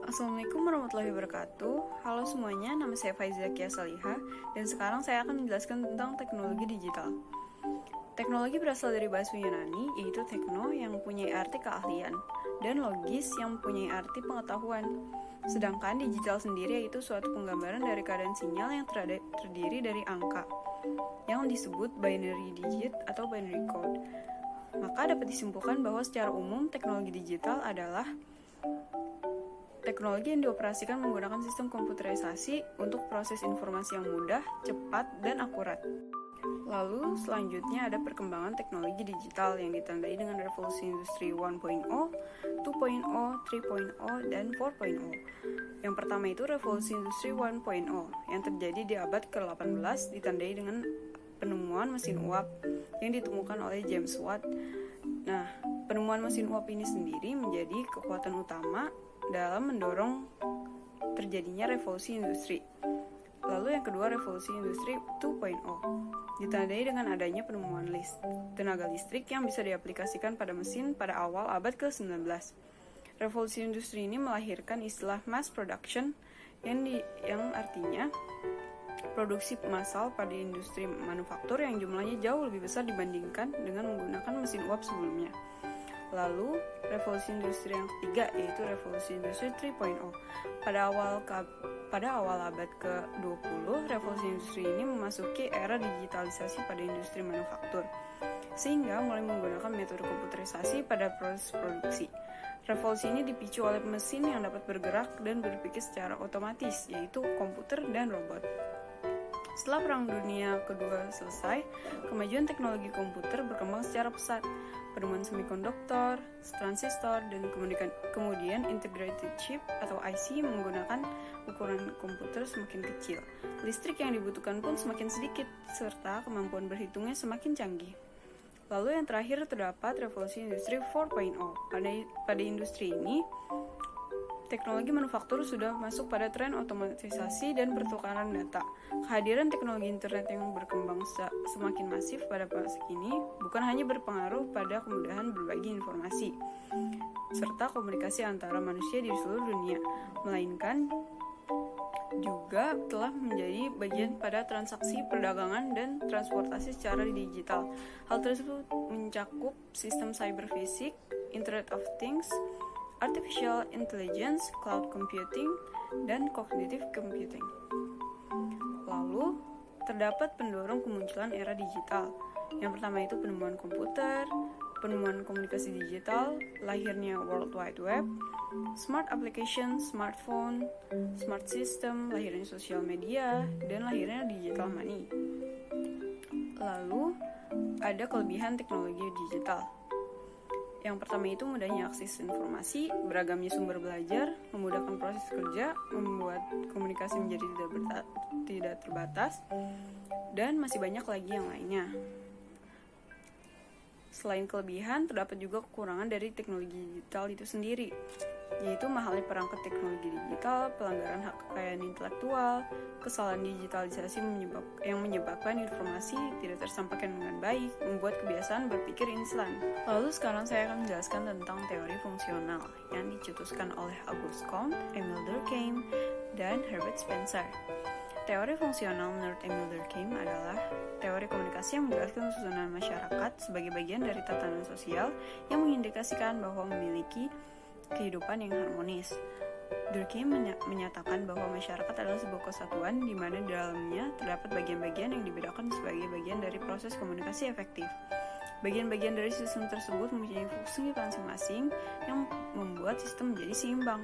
Assalamualaikum warahmatullahi wabarakatuh. Halo semuanya, nama saya Faiza Kia Salihah dan sekarang saya akan menjelaskan tentang teknologi digital. Teknologi berasal dari bahasa Yunani, yaitu tekno yang mempunyai arti keahlian dan logis yang mempunyai arti pengetahuan. Sedangkan digital sendiri yaitu suatu penggambaran dari keadaan sinyal yang terdiri dari angka yang disebut binary digit atau binary code. Maka dapat disimpulkan bahwa secara umum teknologi digital adalah teknologi yang dioperasikan menggunakan sistem komputerisasi untuk proses informasi yang mudah, cepat, dan akurat. Lalu selanjutnya ada perkembangan teknologi digital yang ditandai dengan revolusi industri 1.0, 2.0, 3.0, dan 4.0. Yang pertama itu revolusi industri 1.0 yang terjadi di abad ke-18 ditandai dengan penemuan mesin uap yang ditemukan oleh James Watt. Nah, penemuan mesin uap ini sendiri menjadi kekuatan utama dalam mendorong terjadinya revolusi industri. Lalu yang kedua revolusi industri 2.0 ditandai dengan adanya penemuan tenaga listrik yang bisa diaplikasikan pada mesin pada awal abad ke-19. Revolusi industri ini melahirkan istilah mass production yang artinya produksi massal pada industri manufaktur yang jumlahnya jauh lebih besar dibandingkan dengan menggunakan mesin uap sebelumnya. Lalu, revolusi industri yang ketiga yaitu revolusi industri 3.0. Pada awal abad ke-20, revolusi industri ini memasuki era digitalisasi pada industri manufaktur, sehingga mulai menggunakan metode komputerisasi pada proses produksi. Revolusi ini dipicu oleh mesin yang dapat bergerak dan berpikir secara otomatis, yaitu komputer dan robot. Setelah Perang Dunia Kedua selesai, kemajuan teknologi komputer berkembang secara pesat. Penemuan semikonduktor, transistor, dan kemudian integrated chip atau IC menggunakan ukuran komputer semakin kecil. Listrik yang dibutuhkan pun semakin sedikit, serta kemampuan berhitungnya semakin canggih. Lalu yang terakhir terdapat revolusi industri 4.0. Pada industri ini, teknologi manufaktur sudah masuk pada tren otomatisasi dan pertukaran data. Kehadiran teknologi internet yang berkembang semakin masif pada masa kini bukan hanya berpengaruh pada kemudahan berbagi informasi serta komunikasi antara manusia di seluruh dunia, melainkan juga telah menjadi bagian pada transaksi perdagangan dan transportasi secara digital. Hal tersebut mencakup sistem cyber fisik, Internet of Things, Artificial Intelligence, Cloud Computing, dan Cognitive Computing. Lalu, terdapat pendorong kemunculan era digital. Yang pertama itu penemuan komputer, penemuan komunikasi digital, lahirnya World Wide Web, smart application, smartphone, smart system, lahirnya sosial media, dan lahirnya digital money. Lalu, ada kelebihan teknologi digital. Yang pertama itu mudahnya akses informasi, beragamnya sumber belajar, memudahkan proses kerja, membuat komunikasi menjadi tidak terbatas, dan masih banyak lagi yang lainnya. Selain kelebihan, terdapat juga kekurangan dari teknologi digital itu sendiri, yaitu mahalnya perangkat teknologi digital, pelanggaran hak kekayaan intelektual, kesalahan digitalisasi yang menyebabkan informasi tidak tersampaikan dengan baik, membuat kebiasaan berpikir instan. Lalu sekarang saya akan menjelaskan tentang teori fungsional yang dicetuskan oleh Auguste Comte, Emile Durkheim, dan Herbert Spencer. Teori fungsional menurut Emile Durkheim adalah teori komunikasi yang menjelaskan susunan masyarakat sebagai bagian dari tatanan sosial yang mengindikasikan bahwa memiliki kehidupan yang harmonis. Durkheim menyatakan bahwa masyarakat adalah sebuah kesatuan di mana di dalamnya terdapat bagian-bagian yang dibedakan sebagai bagian dari proses komunikasi efektif. Bagian-bagian dari sistem tersebut mempunyai fungsi masing-masing yang membuat sistem menjadi seimbang.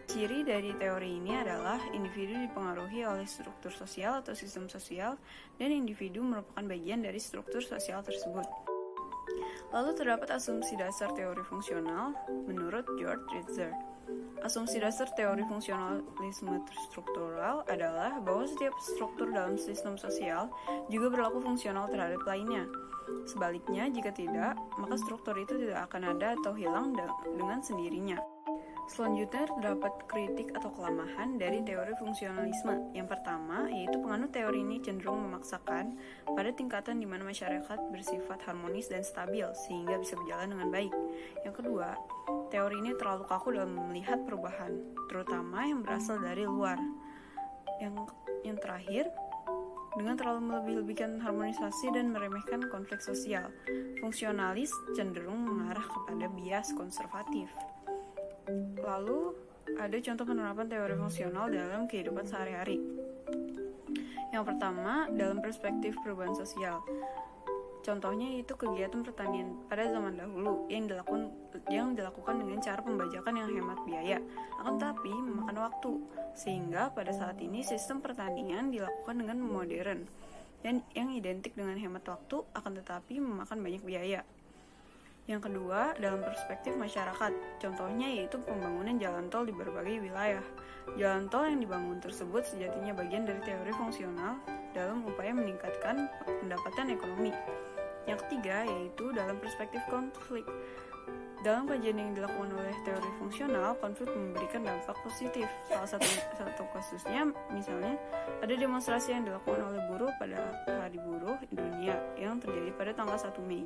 Ciri dari teori ini adalah individu dipengaruhi oleh struktur sosial atau sistem sosial, dan individu merupakan bagian dari struktur sosial tersebut. Lalu terdapat asumsi dasar teori fungsional menurut George Ritzer. Asumsi dasar teori fungsionalisme struktural adalah bahwa setiap struktur dalam sistem sosial juga berlaku fungsional terhadap lainnya. Sebaliknya, jika tidak, maka struktur itu tidak akan ada atau hilang dengan sendirinya. Selanjutnya terdapat kritik atau kelemahan dari teori fungsionalisme. Yang pertama, yaitu penganut teori ini cenderung memaksakan pada tingkatan di mana masyarakat bersifat harmonis dan stabil sehingga bisa berjalan dengan baik. Yang kedua, teori ini terlalu kaku dalam melihat perubahan, terutama yang berasal dari luar. Yang terakhir, dengan terlalu melebih-lebihkan harmonisasi dan meremehkan konflik sosial, fungsionalis cenderung mengarah kepada bias konservatif. Lalu, ada contoh penerapan teori fungsional dalam kehidupan sehari-hari. Yang pertama, dalam perspektif perubahan sosial. Contohnya itu kegiatan pertanian pada zaman dahulu yang dilakukan dengan cara pembajakan yang hemat biaya, akan tetapi memakan waktu, sehingga pada saat ini sistem pertanian dilakukan dengan modern dan yang identik dengan hemat waktu, akan tetapi memakan banyak biaya. Yang kedua, dalam perspektif masyarakat, contohnya yaitu pembangunan jalan tol di berbagai wilayah. Jalan tol yang dibangun tersebut sejatinya bagian dari teori fungsional dalam upaya meningkatkan pendapatan ekonomi. Yang ketiga, yaitu dalam perspektif konflik. Dalam kajian yang dilakukan oleh teori fungsional, konflik memberikan dampak positif. Salah satu kasusnya, misalnya, ada demonstrasi yang dilakukan oleh buruh pada Hari Buruh Dunia yang terjadi pada tanggal 1 Mei.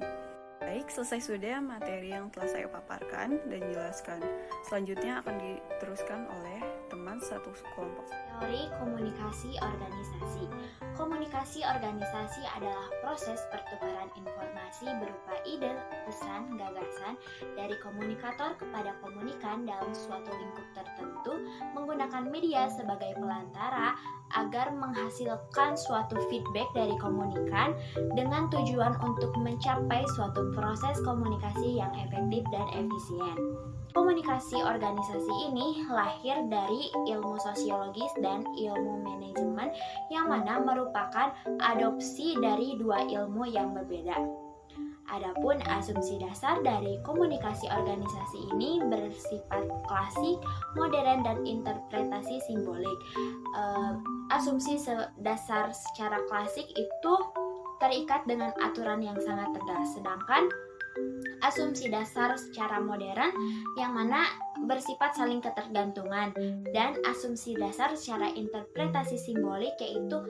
Baik, selesai sudah materi yang telah saya paparkan dan jelaskan. Selanjutnya akan diteruskan oleh teman satu kelompok. Teori komunikasi organisasi. Komunikasi organisasi adalah proses pertukaran informasi berupa ide, pesan, gagasan dari komunikator kepada komunikan dalam suatu lingkup tertentu menggunakan media sebagai pelantara agar menghasilkan suatu feedback dari komunikan dengan tujuan untuk mencapai suatu proses komunikasi yang efektif dan efisien. Komunikasi organisasi ini lahir dari ilmu sosiologis dan ilmu manajemen yang mana merupakan adopsi dari dua ilmu yang berbeda. Adapun asumsi dasar dari komunikasi organisasi ini bersifat klasik, modern, dan interpretasi simbolik. Asumsi dasar secara klasik itu terikat dengan aturan yang sangat tegas, sedangkan asumsi dasar secara modern yang mana bersifat saling ketergantungan, dan asumsi dasar secara interpretasi simbolik yaitu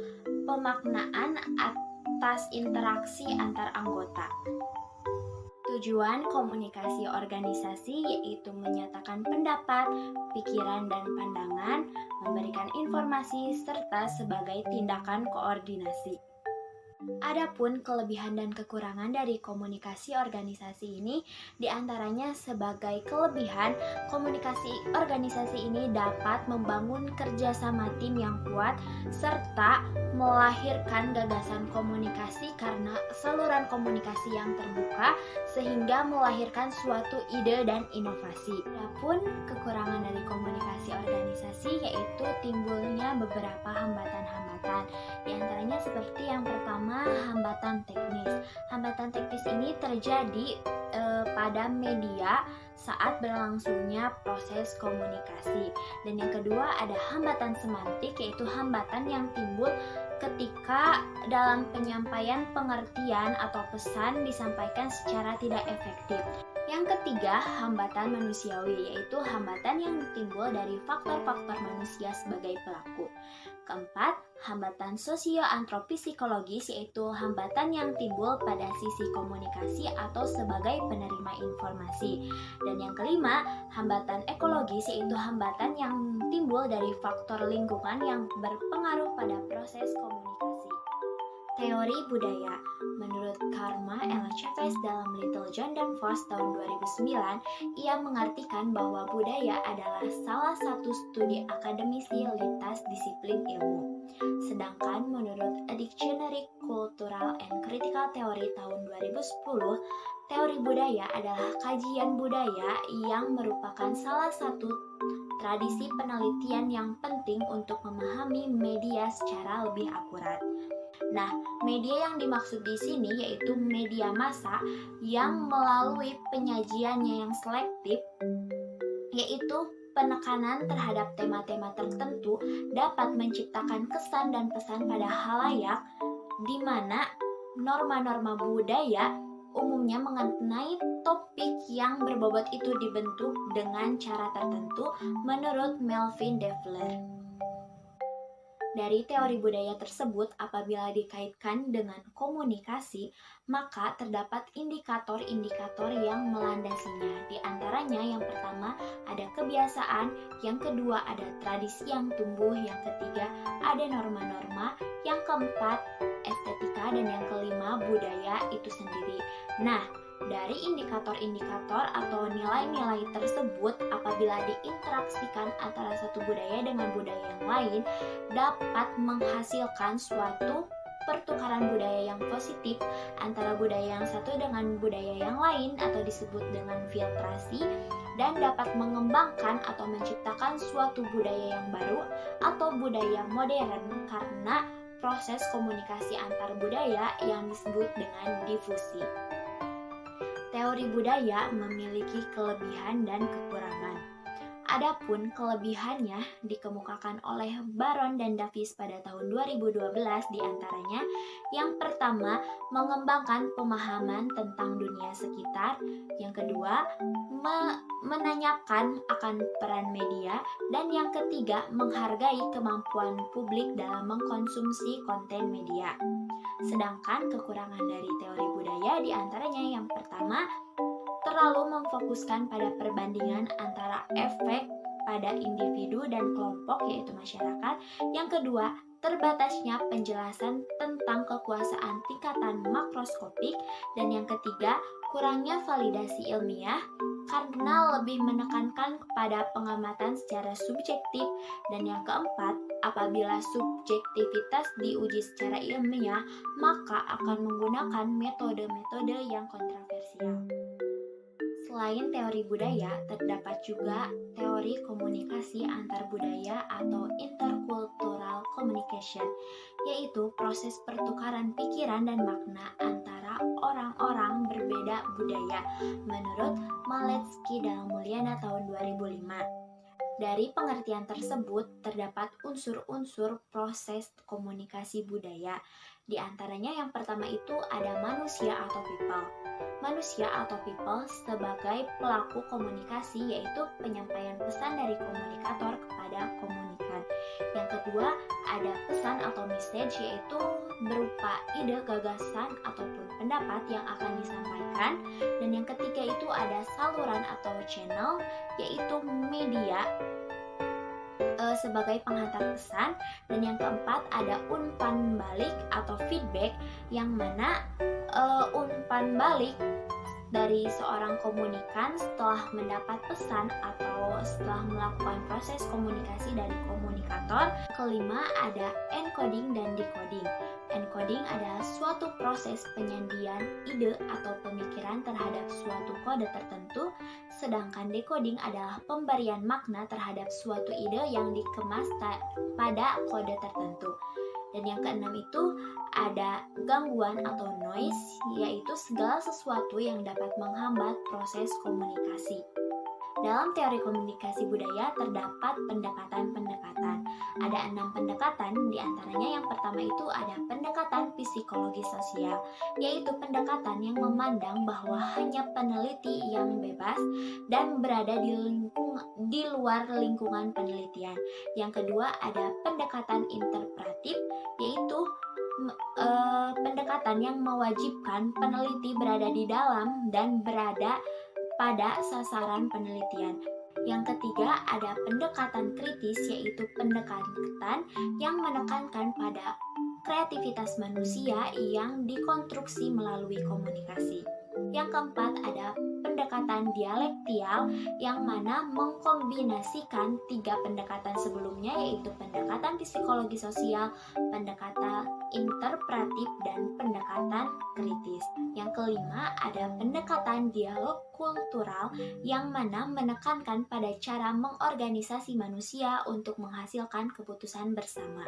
pemaknaan atas interaksi antar anggota. Tujuan komunikasi organisasi yaitu menyatakan pendapat, pikiran, dan pandangan, memberikan informasi, serta sebagai tindakan koordinasi. Adapun kelebihan dan kekurangan dari komunikasi organisasi ini diantaranya sebagai kelebihan, komunikasi organisasi ini dapat membangun kerjasama tim yang kuat serta melahirkan gagasan komunikasi karena saluran komunikasi yang terbuka sehingga melahirkan suatu ide dan inovasi. Adapun kekurangan dari komunikasi organisasi yaitu timbulnya beberapa hambatan-hambatan. Di antaranya seperti yang pertama, hambatan teknis. Hambatan teknis ini terjadi pada media saat berlangsungnya proses komunikasi. Dan yang kedua ada hambatan semantik, yaitu hambatan yang timbul ketika dalam penyampaian pengertian atau pesan disampaikan secara tidak efektif. Yang ketiga, hambatan manusiawi, yaitu hambatan yang timbul dari faktor-faktor manusia sebagai pelaku. Keempat, hambatan sosio-antropisikologis, yaitu hambatan yang timbul pada sisi komunikasi atau sebagai penerima informasi. Dan yang kelima, hambatan ekologis, yaitu hambatan yang timbul dari faktor lingkungan yang berpengaruh pada proses komunikasi. Teori budaya. Menurut Karma Ella Chavez dalam Little John Danforth tahun 2009, ia mengartikan bahwa budaya adalah salah satu studi akademisi lintas disiplin ilmu. Sedangkan menurut A Dictionary Cultural and Critical Theory tahun 2010, teori budaya adalah kajian budaya yang merupakan salah satu tradisi penelitian yang penting untuk memahami media secara lebih akurat. Nah, media yang dimaksud di sini yaitu media massa yang melalui penyajiannya yang selektif, yaitu penekanan terhadap tema-tema tertentu dapat menciptakan kesan dan pesan pada halayak di mana norma-norma budaya umumnya mengenai topik yang berbobot itu dibentuk dengan cara tertentu menurut Melvin Devler. Dari teori budaya tersebut, apabila dikaitkan dengan komunikasi, maka terdapat indikator-indikator yang melandasinya. Di antaranya yang pertama ada kebiasaan, yang kedua ada tradisi yang tumbuh, yang ketiga ada norma-norma, yang keempat estetika, dan yang kelima budaya itu sendiri. Nah, dari indikator-indikator atau nilai-nilai tersebut apabila diinteraksikan antara satu budaya dengan budaya yang lain dapat menghasilkan suatu pertukaran budaya yang positif antara budaya yang satu dengan budaya yang lain atau disebut dengan filtrasi, dan dapat mengembangkan atau menciptakan suatu budaya yang baru atau budaya modern karena proses komunikasi antar budaya yang disebut dengan difusi. Teori budaya memiliki kelebihan dan kekurangan. Adapun kelebihannya dikemukakan oleh Baron dan Davis pada tahun 2012 diantaranya. Yang pertama, mengembangkan pemahaman tentang dunia sekitar. Yang kedua, menanyakan akan peran media. Dan yang ketiga, menghargai kemampuan publik dalam mengkonsumsi konten media. Sedangkan kekurangan dari teori budaya diantaranya yang pertama, terlalu memfokuskan pada perbandingan antara efek pada individu dan kelompok yaitu masyarakat. Yang kedua, terbatasnya penjelasan tentang kekuasaan tingkatan makroskopik. Dan yang ketiga, kurangnya validasi ilmiah karena lebih menekankan kepada pengamatan secara subjektif. Dan yang keempat, apabila subjektivitas diuji secara ilmiah, maka akan menggunakan metode-metode yang kontroversial. Selain teori budaya, terdapat juga teori komunikasi antar budaya atau intercultural communication, yaitu proses pertukaran pikiran dan makna antara orang-orang berbeda budaya, menurut Maletsky dalam Mulyana tahun 2005. Dari pengertian tersebut, terdapat unsur-unsur proses komunikasi budaya. Di antaranya yang pertama itu ada manusia atau people. Manusia atau people sebagai pelaku komunikasi, yaitu penyampaian pesan dari komunikator kepada komunikan. Yang kedua ada pesan atau message, yaitu berupa ide, gagasan, ataupun pendapat yang akan disampaikan. Dan yang ketiga itu ada saluran atau channel, yaitu media sebagai penghantar pesan. Dan yang keempat ada umpan balik atau feedback, yang mana umpan balik dari seorang komunikan setelah mendapat pesan atau setelah melakukan proses komunikasi dari komunikator. Kelima ada encoding dan decoding. Encoding adalah suatu proses penyandian ide atau pemikiran terhadap suatu kode tertentu, sedangkan decoding adalah pemberian makna terhadap suatu ide yang dikemas pada kode tertentu. Dan yang keenam itu ada gangguan atau noise, yaitu segala sesuatu yang dapat menghambat proses komunikasi. Dalam teori komunikasi budaya terdapat pendekatan-pendekatan. Ada 6 pendekatan, diantaranya yang pertama itu ada pendekatan psikologi sosial, yaitu pendekatan yang memandang bahwa hanya peneliti yang bebas dan berada di luar lingkungan penelitian. Yang kedua ada pendekatan interpretif, yaitu pendekatan yang mewajibkan peneliti berada di dalam dan berada pada sasaran penelitian. Yang ketiga ada pendekatan kritis, yaitu pendekatan yang menekankan pada kreativitas manusia yang dikonstruksi melalui komunikasi. Yang keempat ada pendekatan dialektial, yang mana mengkombinasikan 3 pendekatan sebelumnya, yaitu pendekatan psikologi sosial, pendekatan interpretif, dan pendekatan kritis. Yang kelima ada pendekatan dialog kultural, yang mana menekankan pada cara mengorganisasi manusia untuk menghasilkan keputusan bersama.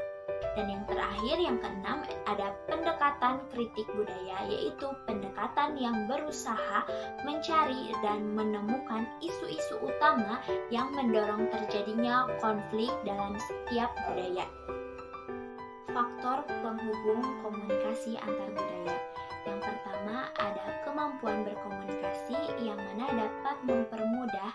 Dan yang terakhir, yang keenam, ada pendekatan kritik budaya, yaitu pendekatan yang berusaha mencari dan menemukan isu-isu utama yang mendorong terjadinya konflik dalam setiap budaya. Faktor penghubung komunikasi antar budaya. Yang pertama pertama ada kemampuan berkomunikasi yang mana dapat mempermudah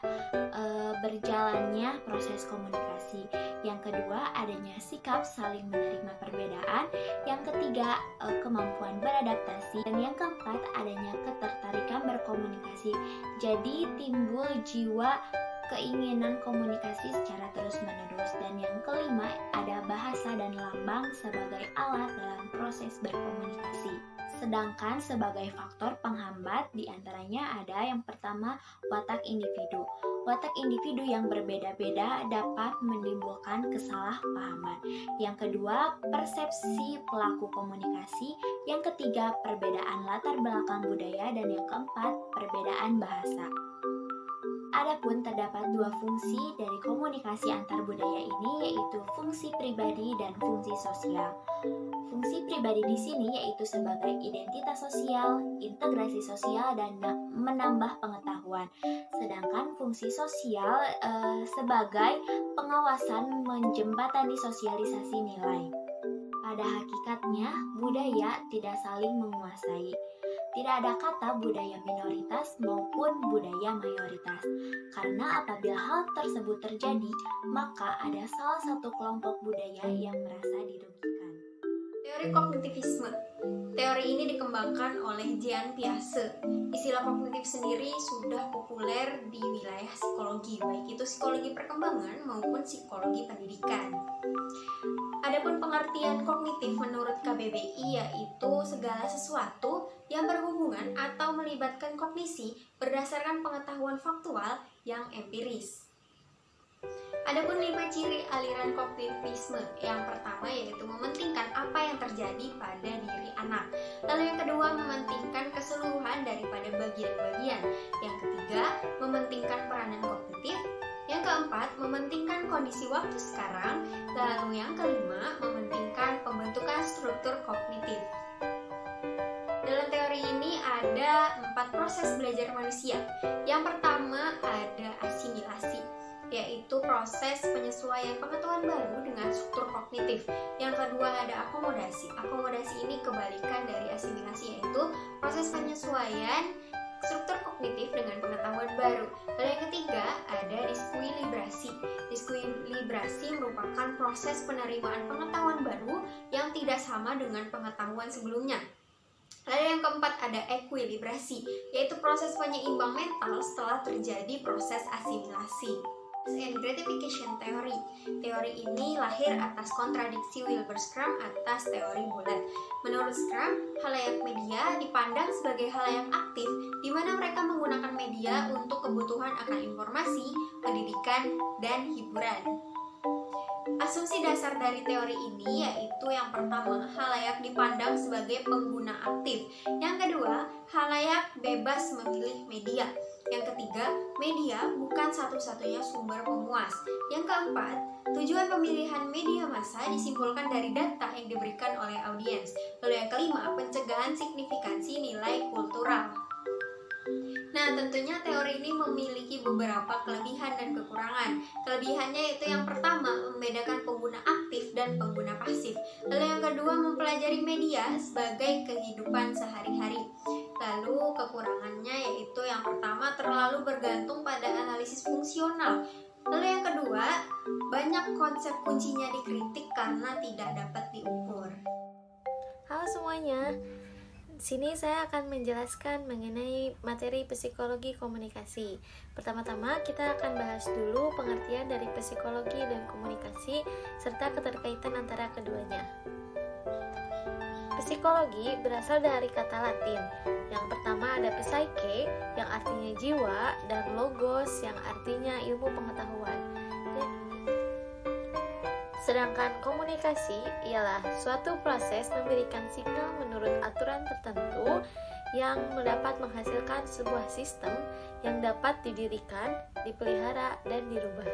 berjalannya proses komunikasi. Yang kedua, adanya sikap saling menerima perbedaan. Yang ketiga, kemampuan beradaptasi. Dan yang keempat, adanya ketertarikan berkomunikasi. Jadi timbul jiwa keinginan komunikasi secara terus-menerus. Dan yang kelima, ada bahasa dan lambang sebagai alat dalam proses berkomunikasi. Sedangkan sebagai faktor penghambat diantaranya ada yang pertama, watak individu. Watak individu yang berbeda-beda dapat menimbulkan kesalahpahaman. Yang kedua, persepsi pelaku komunikasi. Yang ketiga, perbedaan latar belakang budaya. Dan yang keempat, perbedaan bahasa. Adapun terdapat dua fungsi dari komunikasi antar budaya ini, yaitu fungsi pribadi dan fungsi sosial. Fungsi pribadi di sini yaitu sebagai identitas sosial, integrasi sosial, dan menambah pengetahuan. Sedangkan fungsi sosial sebagai pengawasan menjembatani sosialisasi nilai. Pada hakikatnya, budaya tidak saling menguasai. Tidak ada kata budaya minoritas maupun budaya mayoritas. Karena apabila hal tersebut terjadi, maka ada salah satu kelompok budaya yang merasa dirugikan. Teori kognitivisme. Teori ini dikembangkan oleh Jean Piaget. Istilah kognitif sendiri sudah populer di wilayah psikologi, baik itu psikologi perkembangan maupun psikologi pendidikan. Adapun pengertian kognitif menurut KBBI yaitu segala sesuatu yang berhubungan atau melibatkan kognisi berdasarkan pengetahuan faktual yang empiris. Adapun 5 ciri aliran kognitivisme. Yang pertama yaitu mementingkan apa yang terjadi pada diri anak. Lalu yang kedua, mementingkan keseluruhan daripada bagian-bagian. Yang ketiga, mementingkan peranan kognitif. Yang keempat, mementingkan kondisi waktu sekarang. Lalu yang kelima, mementingkan pembentukan struktur kognitif. Dalam teori ini ada 4 proses belajar manusia. Yang pertama ada asimilasi, yaitu proses penyesuaian pengetahuan baru dengan struktur kognitif. Yang kedua ada akomodasi. Akomodasi ini kebalikan dari asimilasi, yaitu proses penyesuaian struktur kognitif dengan pengetahuan baru. Lalu yang ketiga ada diskuilibrasi. Diskuilibrasi merupakan proses penerimaan pengetahuan baru yang tidak sama dengan pengetahuan sebelumnya. Lalu yang keempat ada ekuilibrasi, yaitu proses penyeimbang mental setelah terjadi proses asimilasi. And gratification theory. Teori ini lahir atas kontradiksi Wilbur Schramm atas teori bulat. Menurut Schramm, khalayak media dipandang sebagai khalayak aktif di mana mereka menggunakan media untuk kebutuhan akan informasi, pendidikan, dan hiburan. Asumsi dasar dari teori ini yaitu yang pertama, khalayak dipandang sebagai pengguna aktif. Yang kedua, khalayak bebas memilih media. Yang ketiga, media bukan satu-satunya sumber pemuas. Yang keempat, tujuan pemilihan media massa disimpulkan dari data yang diberikan oleh audiens. Lalu yang kelima, pencegahan signifikansi nilai kultural. Nah, tentunya teori ini memiliki beberapa kelebihan dan kekurangan. Kelebihannya yaitu yang pertama, membedakan pengguna aktif dan pengguna pasif. Lalu yang kedua, mempelajari media sebagai kehidupan sehari-hari. Lalu kekurangannya yaitu yang pertama, terlalu bergantung pada analisis fungsional. Lalu yang kedua, banyak konsep kuncinya dikritik karena tidak dapat diukur. Halo semuanya, sini saya akan menjelaskan mengenai materi psikologi komunikasi. Pertama-tama kita akan bahas dulu pengertian dari psikologi dan komunikasi serta keterkaitan antara keduanya. Psikologi berasal dari kata Latin. Yang pertama ada psyche yang artinya jiwa dan logos yang artinya ilmu pengetahuan. Sedangkan komunikasi ialah suatu proses memberikan signal menurut aturan tertentu yang dapat menghasilkan sebuah sistem yang dapat didirikan, dipelihara, dan dirubah.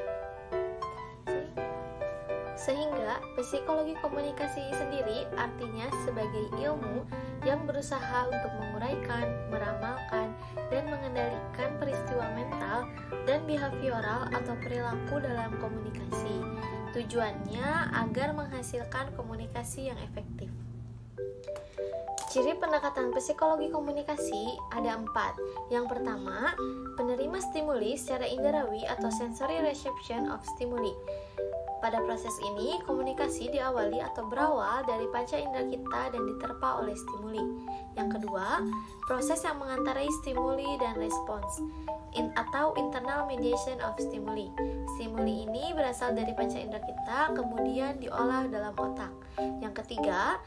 Sehingga psikologi komunikasi sendiri artinya sebagai ilmu yang berusaha untuk menguraikan, meramalkan, dan mengendalikan peristiwa mental dan behavioral atau perilaku dalam komunikasi. Tujuannya agar menghasilkan komunikasi yang efektif. Ciri pendekatan psikologi komunikasi ada 4. Yang pertama, penerima stimuli secara inderawi atau sensory reception of stimuli. Pada proses ini, komunikasi diawali atau berawal dari panca indera kita dan diterpa oleh stimuli. Yang kedua, proses yang mengantarai stimuli dan respons atau internal mediation of stimuli. Stimuli ini berasal dari panca indera kita, kemudian diolah dalam otak. Yang ketiga,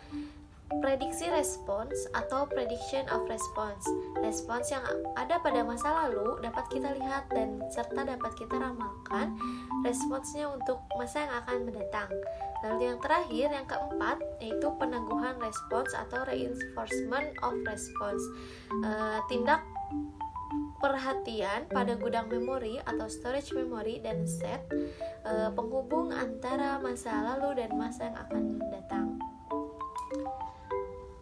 prediksi respons atau prediction of response. Respons yang ada pada masa lalu dapat kita lihat dan serta dapat kita ramalkan responsnya untuk masa yang akan mendatang. Lalu yang terakhir, yang keempat, yaitu peneguhan respons atau reinforcement of response. Tindak perhatian pada gudang memori atau storage memory dan set, penghubung antara masa lalu dan masa yang akan mendatang.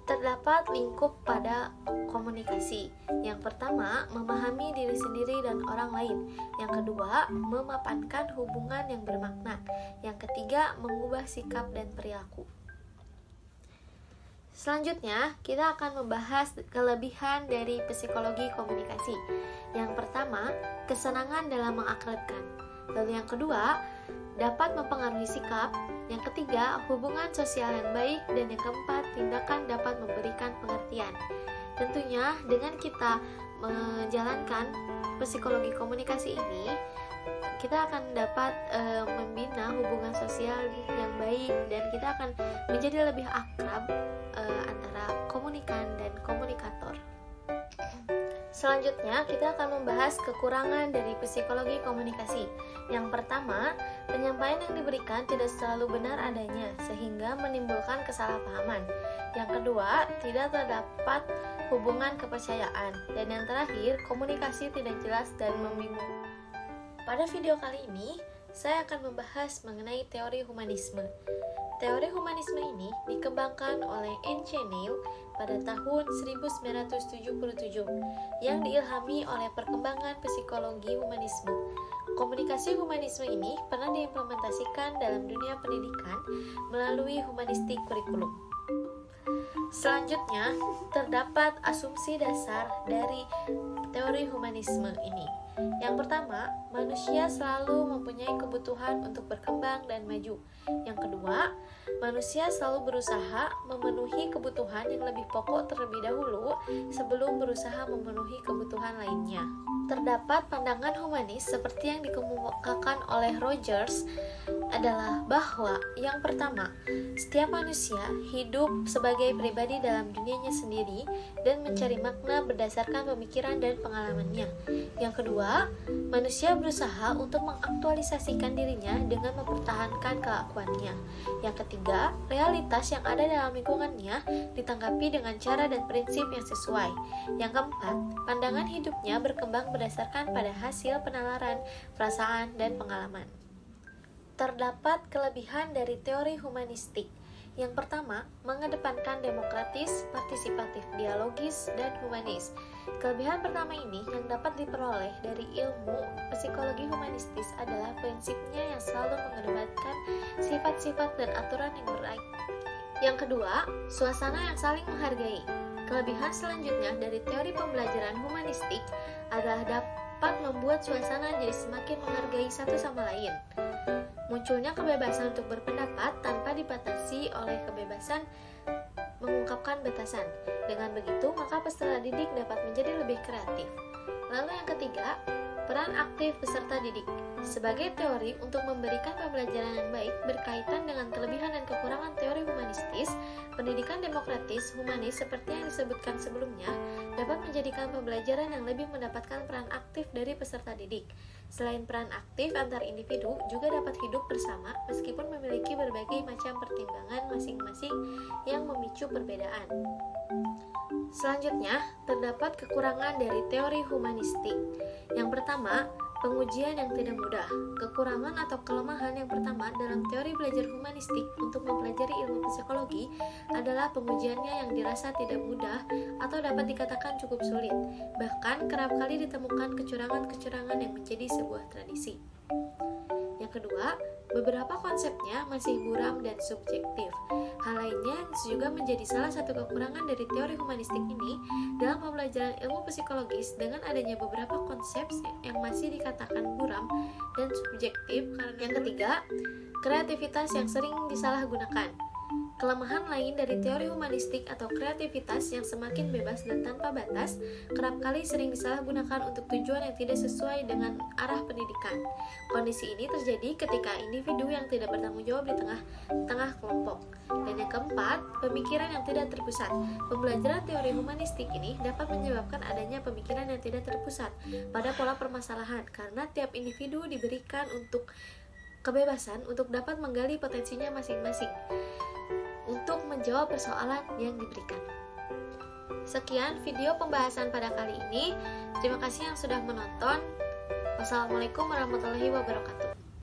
Terdapat lingkup pada komunikasi. Yang pertama, memahami diri sendiri dan orang lain. Yang kedua, memapankan hubungan yang bermakna. Yang ketiga, mengubah sikap dan perilaku. Selanjutnya, kita akan membahas kelebihan dari psikologi komunikasi. Yang pertama, kesenangan dalam mengakrabkan. Lalu yang kedua, dapat mempengaruhi sikap. Yang ketiga, hubungan sosial yang baik. Dan yang keempat, tindakan dapat memberikan pengertian. Tentunya dengan kita menjalankan psikologi komunikasi ini, kita akan dapat membina hubungan sosial yang baik dan kita akan menjadi lebih akrab antara komunikan dan komunikator. Selanjutnya, kita akan membahas kekurangan dari psikologi komunikasi. Yang pertama, penyampaian yang diberikan tidak selalu benar adanya, sehingga menimbulkan kesalahpahaman. Yang kedua, tidak terdapat hubungan kepercayaan. Dan yang terakhir, komunikasi tidak jelas dan membingungkan. Pada video kali ini, saya akan membahas mengenai teori humanisme. Teori humanisme ini dikembangkan oleh Ence Neil pada tahun 1977 yang diilhami oleh perkembangan psikologi humanisme. Komunikasi humanisme ini pernah diimplementasikan dalam dunia pendidikan melalui humanistik kurikulum. Selanjutnya, terdapat asumsi dasar dari teori humanisme ini. Yang pertama, manusia selalu mempunyai kebutuhan untuk berkembang dan maju. Yang kedua, manusia selalu berusaha memenuhi kebutuhan yang lebih pokok terlebih dahulu sebelum berusaha memenuhi kebutuhan lainnya. Terdapat pandangan humanis seperti yang dikemukakan oleh Rogers adalah bahwa yang pertama, setiap manusia hidup sebagai pribadi dalam dunianya sendiri dan mencari makna berdasarkan pemikiran dan pengalamannya. Yang kedua, manusia berusaha untuk mengaktualisasikan dirinya dengan mempertahankan kelakuannya. Yang ketiga, realitas yang ada dalam lingkungannya ditanggapi dengan cara dan prinsip yang sesuai. Yang keempat, pandangan hidupnya berkembang berdasarkan pada hasil penalaran, perasaan, dan pengalaman. Terdapat kelebihan dari teori humanistik. Yang pertama, mengedepankan demokratis, partisipatif, dialogis, dan humanis. Kelebihan pertama ini yang dapat diperoleh dari ilmu psikologi humanistis adalah prinsipnya yang selalu mengedepankan sifat-sifat dan aturan yang baik. Yang kedua, suasana yang saling menghargai. Kelebihan selanjutnya dari teori pembelajaran humanistik adalah dapat membuat suasana jadi semakin menghargai satu sama lain. Munculnya kebebasan untuk berpendapat tanpa dibatasi oleh kebebasan mengungkapkan batasan. Dengan begitu, maka peserta didik dapat menjadi lebih kreatif. Lalu yang ketiga, peran aktif peserta didik. Sebagai teori untuk memberikan pembelajaran yang baik berkaitan dengan kelebihan dan kekurangan teori humanistis, pendidikan demokratis humanis seperti yang disebutkan sebelumnya dapat menjadikan pembelajaran yang lebih mendapatkan peran aktif dari peserta didik. Selain peran aktif antar individu juga dapat hidup bersama meskipun memiliki berbagai macam pertimbangan masing-masing yang memicu perbedaan. Selanjutnya, terdapat kekurangan dari teori humanistik. Yang pertama, pengujian yang tidak mudah. Kekurangan atau kelemahan yang pertama dalam teori belajar humanistik untuk mempelajari ilmu psikologi adalah pengujiannya yang dirasa tidak mudah atau dapat dikatakan cukup sulit. Bahkan kerap kali ditemukan kecurangan-kecurangan yang menjadi sebuah tradisi. Yang Yang kedua, beberapa konsepnya masih buram dan subjektif. Hal lainnya juga menjadi salah satu kekurangan dari teori humanistik ini dalam pembelajaran ilmu psikologis dengan adanya beberapa konsep yang masih dikatakan buram dan subjektif. Yang ketiga, kreativitas yang sering disalahgunakan. Kelemahan lain dari teori humanistik atau kreativitas yang semakin bebas dan tanpa batas kerap kali sering disalahgunakan untuk tujuan yang tidak sesuai dengan arah pendidikan. Kondisi ini terjadi ketika individu yang tidak bertanggung jawab di tengah kelompok. Dan yang keempat, pemikiran yang tidak terpusat. Pembelajaran teori humanistik ini dapat menyebabkan adanya pemikiran yang tidak terpusat pada pola permasalahan karena tiap individu diberikan untuk kebebasan untuk dapat menggali potensinya masing-masing untuk menjawab persoalan yang diberikan. Sekian video pembahasan pada kali ini. Terima kasih yang sudah menonton. Wassalamualaikum warahmatullahi wabarakatuh.